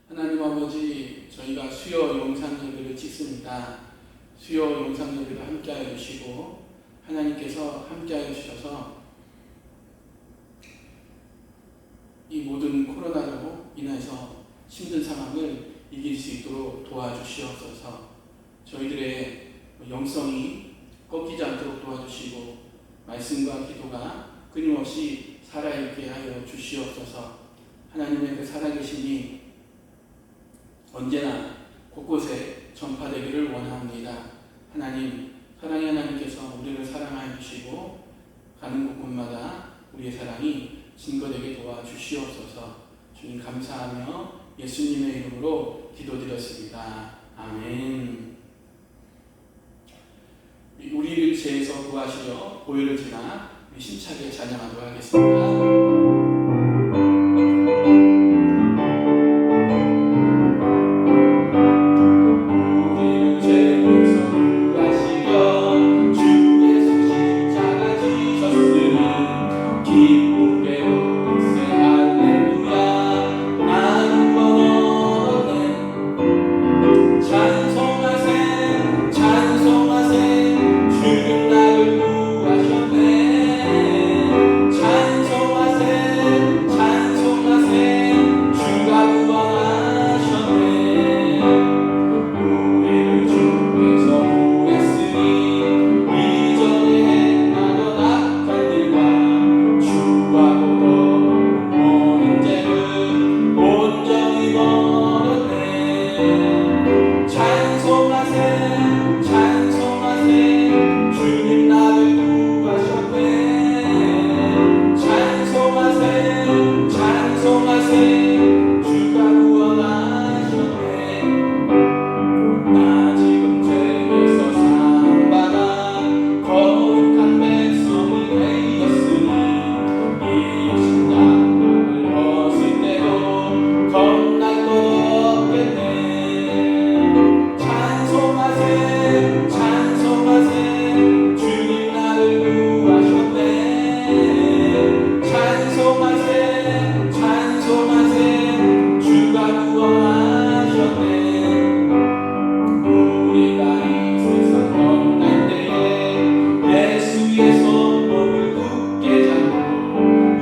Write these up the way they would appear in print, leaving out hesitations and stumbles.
하나님 아버지, 저희가 수요 영상 예배를 찍습니다. 수요 영상 예배를 함께하여 주시고 하나님께서 함께하여 주셔서 이 모든 코로나로 인해서 힘든 상황을 이길 수 있도록 도와주시옵소서. 저희들의 영성이 꺾이지 않도록 도와주시고 말씀과 기도가 끊임없이 살아있게 하여 주시옵소서. 하나님의 그 살아계심이 언제나 곳곳에 전파되기를 원합니다. 하나님, 사랑의 하나님께서 우리를 사랑하여 주시고 가는 곳곳마다 우리의 사랑이 증거되게 도와주시옵소서. 주님 감사하며 예수님의 이름으로 기도드렸습니다. 아멘. 우리를 죄에서 구하시려 보혈을 지나 힘차게 찬양하도록 하겠습니다.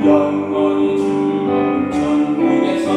영원히 즐거운 천국에서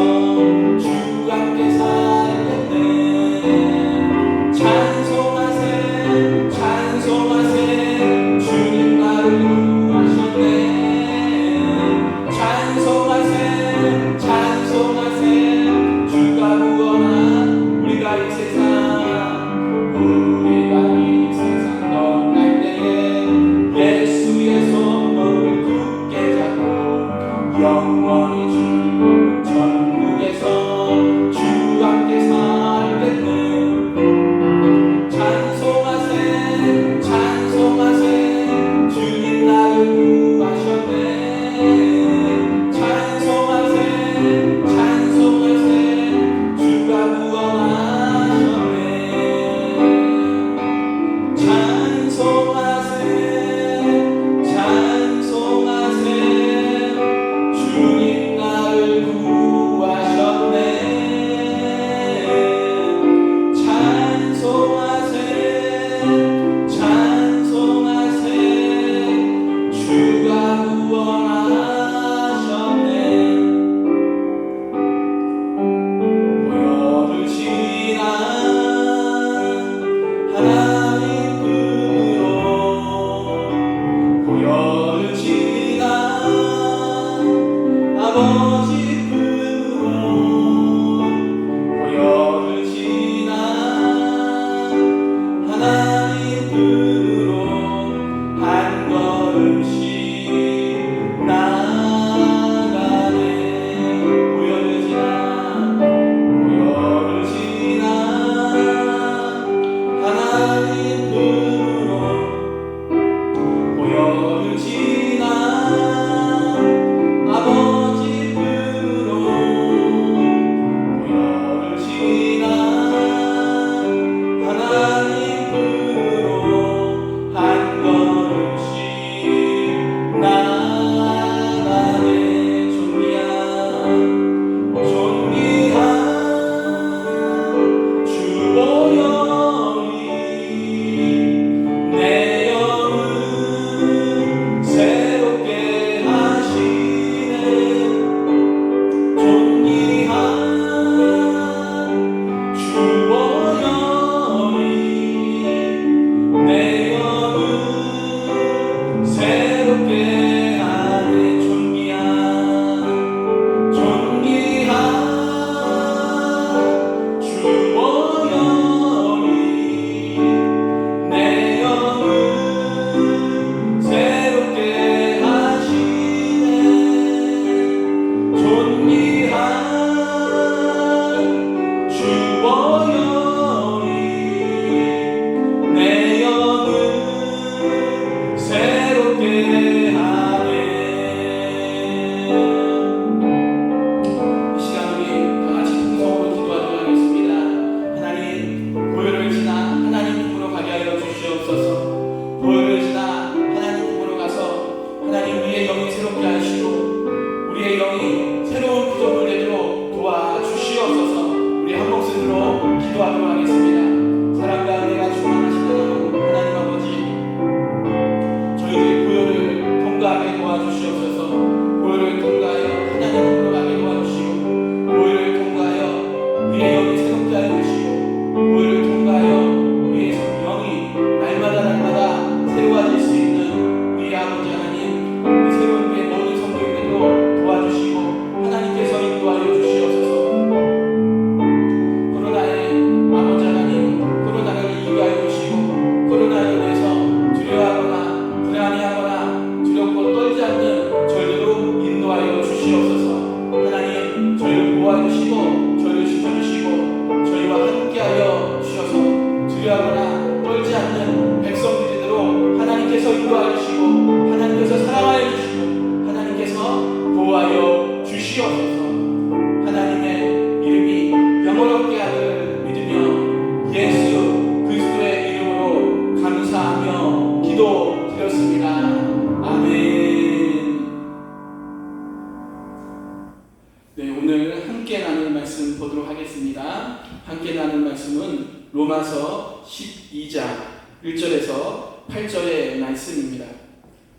말씀 보도록 하겠습니다. 함께 나눌 말씀은 로마서 12장 1절에서 8절의 말씀입니다.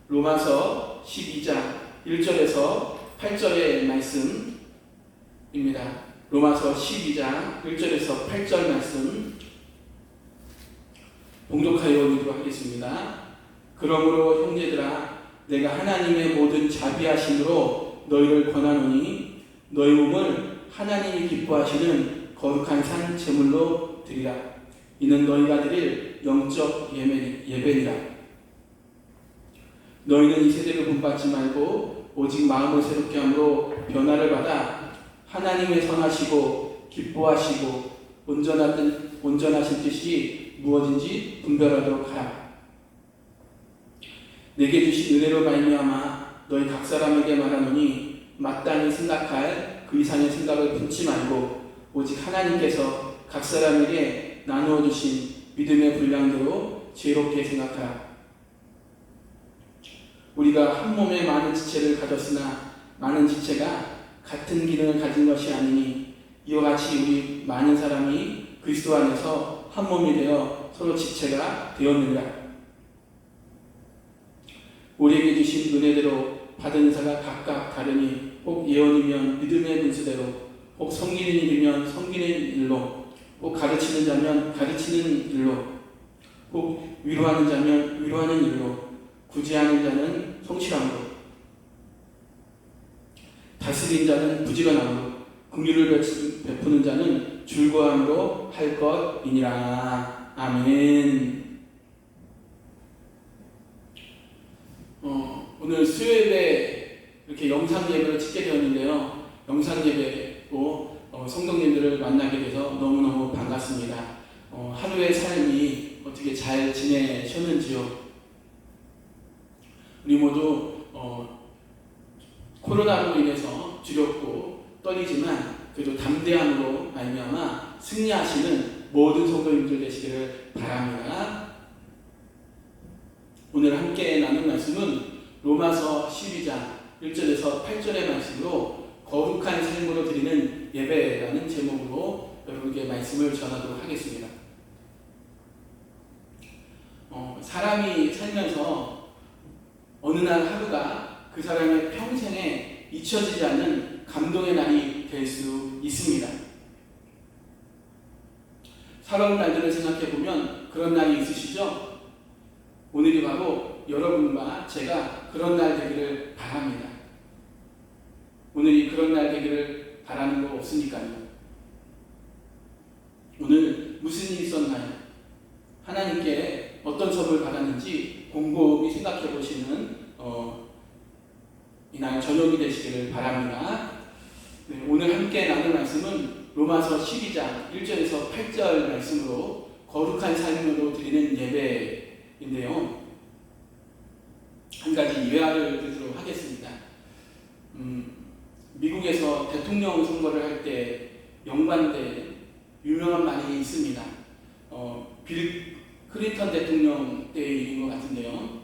로마서 12장 1절에서 8절의 말씀입니다. 로마서 12장 1절에서 8절 말씀 봉독하여 읽도록 하겠습니다. 그러므로 형제들아, 내가 하나님의 모든 자비하심으로 너희를 권하노니 너희 몸을 하나님이 기뻐하시는 거룩한 산 제물로 드리라. 이는 너희가 드릴 영적 예배니라. 너희는 이 세대를 본받지 말고 오직 마음을 새롭게 함으로 변화를 받아 하나님의 선하시고 기뻐하시고 온전하신 뜻이 무엇인지 분별하도록 하라. 내게 주신 은혜로 말미암아 너희 각 사람에게 말하노니 마땅히 생각할 그 이상의 생각을 품지 말고 오직 하나님께서 각 사람에게 나누어 주신 믿음의 분량대로 지혜롭게 생각하라. 우리가 한 몸에 많은 지체를 가졌으나 많은 지체가 같은 기능을 가진 것이 아니니 이와 같이 우리 많은 사람이 그리스도 안에서 한 몸이 되어 서로 지체가 되었느니라. 우리에게 주신 은혜대로 받은 은사가 각각 다르니 혹 예언이면 믿음의 분수대로, 혹 섬기는 일이면 섬기는 일로, 혹 가르치는 자면 가르치는 일로, 혹 위로하는 자면 위로하는 일로, 구제하는 자는 성실함으로, 다스린 자는 부지런함으로, 긍휼을 베푸는 자는 즐거움으로 할 것이니라. 아멘. 오늘 수요일에 이렇게 영상 예배를 찍게 되었는데요. 영상 예배로 성도님들을 만나게 돼서 너무너무 반갑습니다. 하루의 삶이 어떻게 잘 지내셨는지요? 우리 모두 코로나로 인해서 두렵고 떨리지만 그래도 담대함으로 말미암아 승리하시는 모든 성도님들 되시기를 바랍니다. 오늘 함께 나눌 말씀은 로마서 12장 1절에서 8절의 말씀으로 거룩한 삶으로 드리는 예배라는 제목으로 여러분께 말씀을 전하도록 하겠습니다. 사람이 살면서 어느 날 하루가 그 사람의 평생에 잊혀지지 않는 감동의 날이 될 수 있습니다. 살아온 날들을 생각해보면 그런 날이 있으시죠? 오늘이 바로 여러분과 제가 그런 날 되기를 바랍니다. 오늘이 그런 날 되기를 바라는 거 없으니까요. 오늘 무슨 일이 있었나요? 하나님께 어떤 선물 받았는지 곰곰이 생각해 보시는 이날 저녁이 되시기를 바랍니다. 네, 오늘 함께 나눌 말씀은 로마서 12장 1절에서 8절 말씀으로 거룩한 삶으로 드리는 예배인데요. 한 가지 예화를 드리도록 하겠습니다. 미국에서 대통령 선거를 할 때 연관된 유명한 말이 있습니다. 빌 클린턴 대통령 때의 일인 것 같은데요.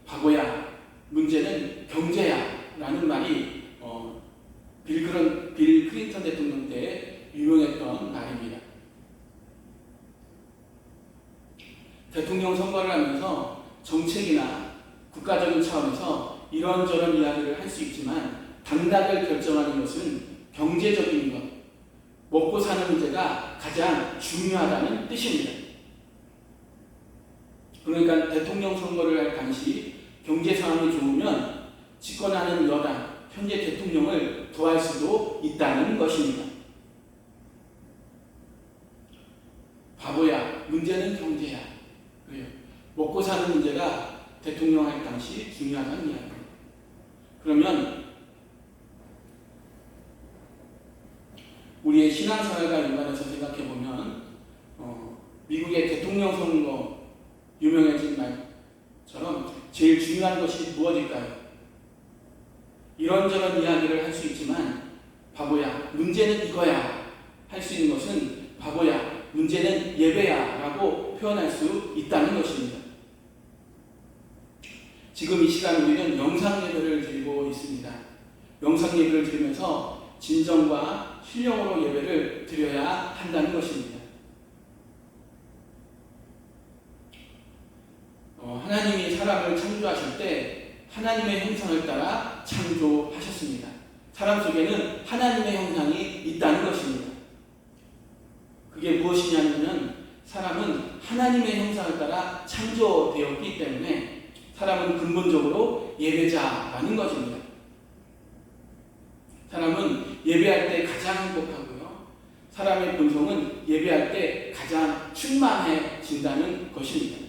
바보야, 문제는 경제야 라는 말이 빌 클린턴 대통령 때 유명했던 말입니다. 대통령 선거를 하면서 정책이나 국가적인 차원에서 이런저런 이야기를 할 수 있지만 당락을 결정하는 것은 경제적인 것, 먹고 사는 문제가 가장 중요하다는 뜻입니다. 그러니까 대통령 선거를 할 당시 경제 상황이 좋으면 집권하는 여당, 현재 대통령을 도와줄 수도 있다는 것입니다. 바보야, 문제는 경제야. 그래요. 먹고 사는 문제가 대통령 할 당시 중요하다는 이야기입니다. 그러면 우리의 신앙생활과 연관해서 생각해보면 미국의 대통령 선거 유명해진 말처럼 제일 중요한 것이 무엇일까요? 이런저런 이야기를 할 수 있지만 바보야, 문제는 이거야 할 수 있는 것은 바보야, 문제는 예배야 라고 표현할 수 있다는 것입니다. 지금 이 시간 우리는 영상 예배를 드리고 있습니다. 영상 예배를 드리면서 진정과 신령으로 예배를 드려야 한다는 것입니다. 하나님이 사람을 창조하실 때 하나님의 형상을 따라 창조하셨습니다. 사람 속에는 하나님의 형상이 있다는 것입니다. 그게 무엇이냐면 사람은 하나님의 형상을 따라 창조되었기 때문에 사람은 근본적으로 예배자라는 것입니다. 사람은 예배할 때 가장 행복하고요. 사람의 본성은 예배할 때 가장 충만해진다는 것입니다.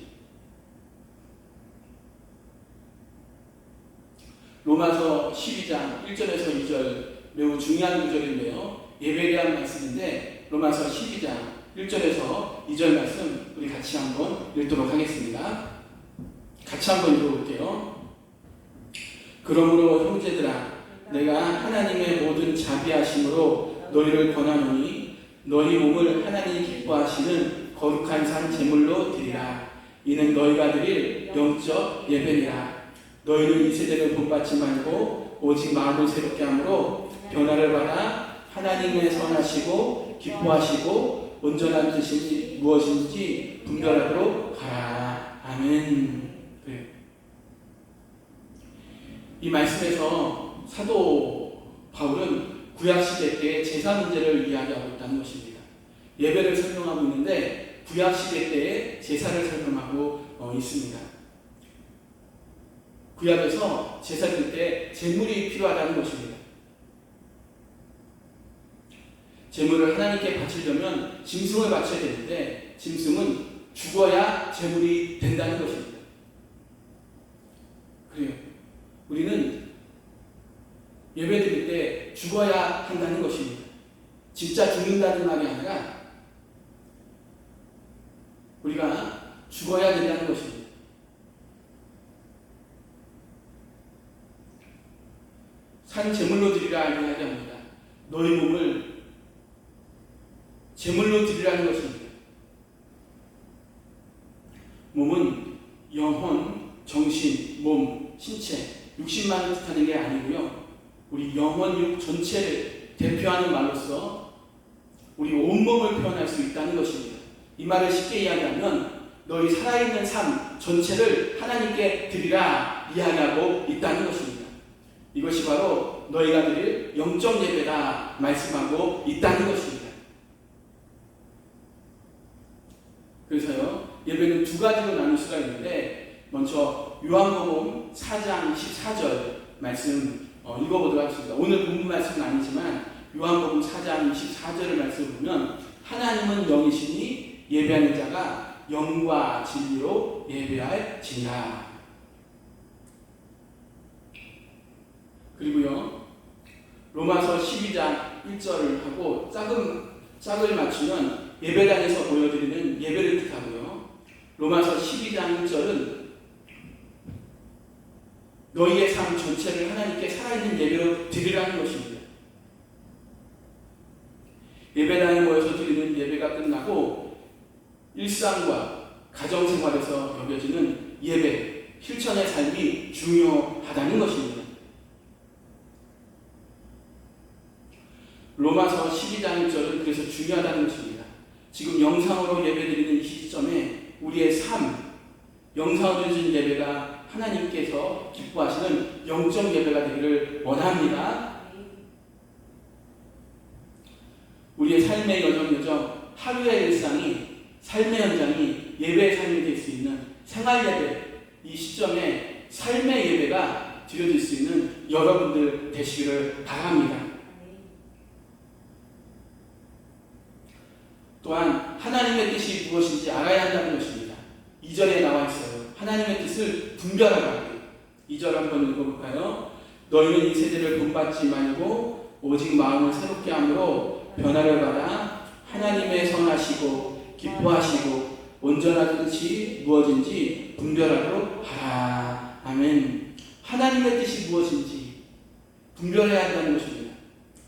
로마서 12장 1절에서 2절 매우 중요한 구절인데요. 예배에 대한 말씀인데 로마서 12장 1절에서 2절 말씀 우리 같이 한번 읽도록 하겠습니다. 같이 한번 읽어볼게요. 그러므로 형제들아 내가 하나님의 모든 자비하심으로 너희를 권하노니 너희 몸을 하나님이 기뻐하시는 거룩한 산 제물로 드리라. 이는 너희가 드릴 영적 예배니라. 너희는 이 세대를 본받지 말고 오직 마음을 새롭게 함으로 변화를 받아 하나님의 선하시고 기뻐하시고 온전한 뜻이 무엇인지 분별하도록 하라. 아멘. 이 말씀에서 사도 바울은 구약시대 때의 제사 문제를 이야기하고 있다는 것입니다. 예배를 설명하고 있는데 구약시대 때의 제사를 설명하고 있습니다. 구약에서 제사 드릴 때 제물이 필요하다는 것입니다. 제물을 하나님께 바치려면 짐승을 바쳐야 되는데 짐승은 죽어야 제물이 된다는 것입니다. 그래요. 우리는 예배 드릴 때 죽어야 한다는 것입니다. 진짜 죽는다는 말이 아니라 우리가 죽어야 된다는 것입니다. 산 제물로 드리라 이야기합니다. 너희 몸을 제물로 드리라는 것입니다. 몸은 영혼, 정신, 몸, 신체, 육신만 뜻하는 게 아니고요. 우리 영혼, 육 전체를 대표하는 말로서 우리 온몸을 표현할 수 있다는 것입니다. 이 말을 쉽게 이야기하면 너희 살아있는 삶 전체를 하나님께 드리라 이야기하고 있다는 것입니다. 이것이 바로 너희가 드릴 영적 예배다 말씀하고 있다는 것입니다. 그래서요, 예배는 두 가지로 나눌 수가 있는데 먼저 요한복음 4장 14절 말씀 읽어보도록 하겠습니다. 오늘 본문 말씀은 아니지만 요한복음 4장 24절을 말씀을 보면 하나님은 영이시니 예배하는 자가 영과 진리로 예배할지니라. 그리고요, 로마서 12장 1절을 하고 짝을 맞추면 예배당에서 보여드리는 예배를 뜻하고요. 로마서 12장 1절은 너희의 삶 전체를 하나님께 살아있는 예배로 드리라는 것입니다. 예배당에 모여서 드리는 예배가 끝나고 일상과 가정생활에서 여겨지는 예배, 실천의 삶이 중요하다는 것입니다. 로마서 12장 1절은 그래서 중요하다는 것입니다. 지금 영상으로 예배드리는 이 시점에 우리의 삶, 영상으로 드리는 예배가 하나님께서 기뻐하시는 영적 예배가 되기를 원합니다. 우리의 삶의 여정, 하루의 일상이 삶의 현장이 예배의 삶이 될 수 있는 생활 예배, 이 시점에 삶의 예배가 드려질 수 있는 여러분들 되시기를 바랍니다. 또한 하나님의 뜻이 무엇인지 알아야 한다는 것입니다. 2절에 나와 있어요. 하나님의 뜻을 분별하라. 2절 한번 읽어볼까요? 너희는 이 세대를 본받지 말고 오직 마음을 새롭게 함으로 변화를 받아 하나님의 선하시고 기뻐하시고 온전한 뜻이 무엇인지 분별하도록 하라. 아멘. 하나님의 뜻이 무엇인지 분별해야 한다는 것입니다.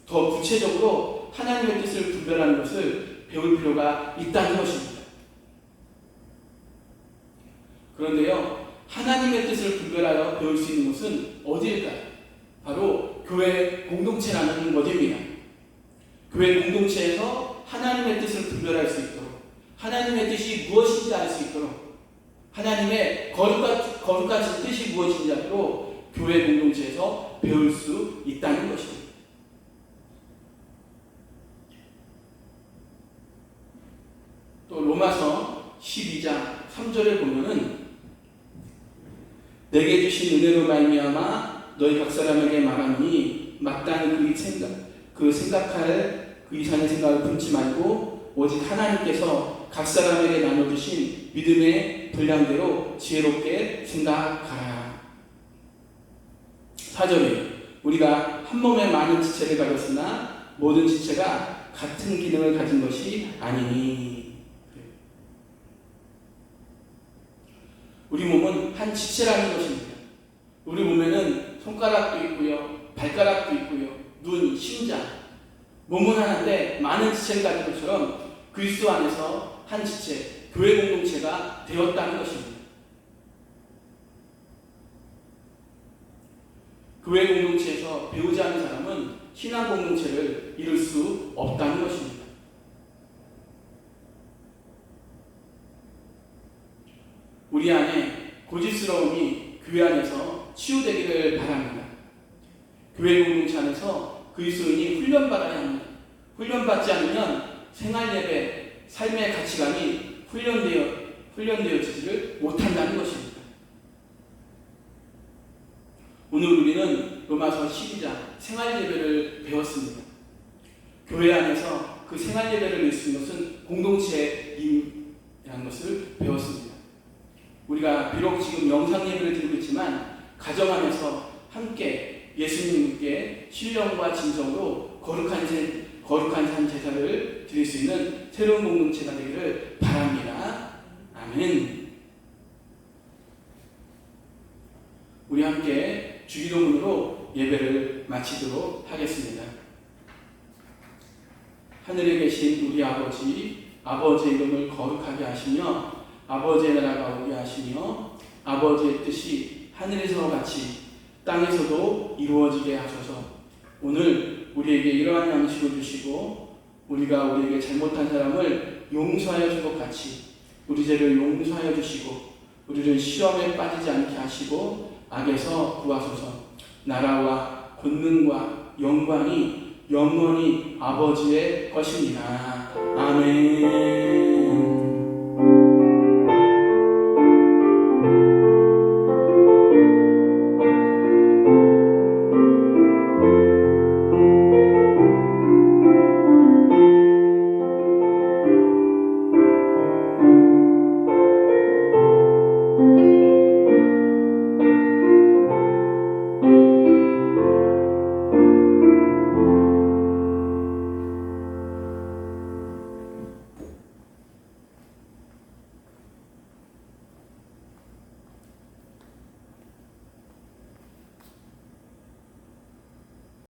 더 구체적으로 하나님의 뜻을 분별하는 것을 배울 필요가 있다는 것입니다. 그런데요, 하나님의 뜻을 분별하여 배울 수 있는 곳은 어디일까요? 바로 교회 공동체라는 것입니다. 교회 공동체에서 하나님의 뜻을 분별할 수 있도록, 하나님의 뜻이 무엇인지 알 수 있도록, 하나님의 거룩한 뜻이 무엇인지 알도록 교회 공동체에서 배울 수 있다는 것입니다. 또 로마서 12장 3절을 보면은 내게 주신 은혜로 말미암아 너희 각 사람에게 말하니 마땅히 생각할 그 이상의 생각을 품지 말고 오직 하나님께서 각 사람에게 나눠주신 믿음의 분량대로 지혜롭게 생각하라. 4절에 우리가 한 몸에 많은 지체를 가졌으나 모든 지체가 같은 기능을 가진 것이 아니니. 우리 몸은 한 지체라는 것입니다. 우리 몸에는 손가락도 있고요, 발가락도 있고요, 눈, 심장. 몸은 하나인데 많은 지체를 가진 것처럼 그리스도 안에서 한 지체, 교회 공동체가 되었다는 것입니다. 교회 공동체에서 배우지 않은 사람은 신앙 공동체를 이룰 수 없다는 것입니다. 우리 안에 고집스러움이 교회 안에서 치유되기를 바랍니다. 교회 공동체 안에서 그리스도인이 훈련받아야 합니다. 훈련받지 않으면 생활예배, 삶의 가치관이 훈련되어지지를 못한다는 것입니다. 오늘 우리는 로마서 12장 생활예배를 배웠습니다. 교회 안에서 그 생활예배를 낼 수 있는 것은 공동체라는 것을 배웠습니다. 우리가 비록 지금 영상예배를 드리고 있지만 가정 안에서 함께 예수님께 신령과 진정으로 거룩한 삶 제사를 드릴 수 있는 새로운 공동체가 되기를 바랍니다. 아멘. 우리 함께 주기도문으로 예배를 마치도록 하겠습니다. 하늘에 계신 우리 아버지, 아버지의 이름을 거룩하게 하시며 아버지의 나라가 오게 하시며 아버지의 뜻이 하늘에서 같이 땅에서도 이루어지게 하소서. 오늘 우리에게 이러한 양식을 주시고 우리가 우리에게 잘못한 사람을 용서하여 준 것 같이 우리 죄를 용서하여 주시고 우리를 시험에 빠지지 않게 하시고 악에서 구하소서. 나라와 권능과 영광이 영원히 아버지의 것입니다. 아멘.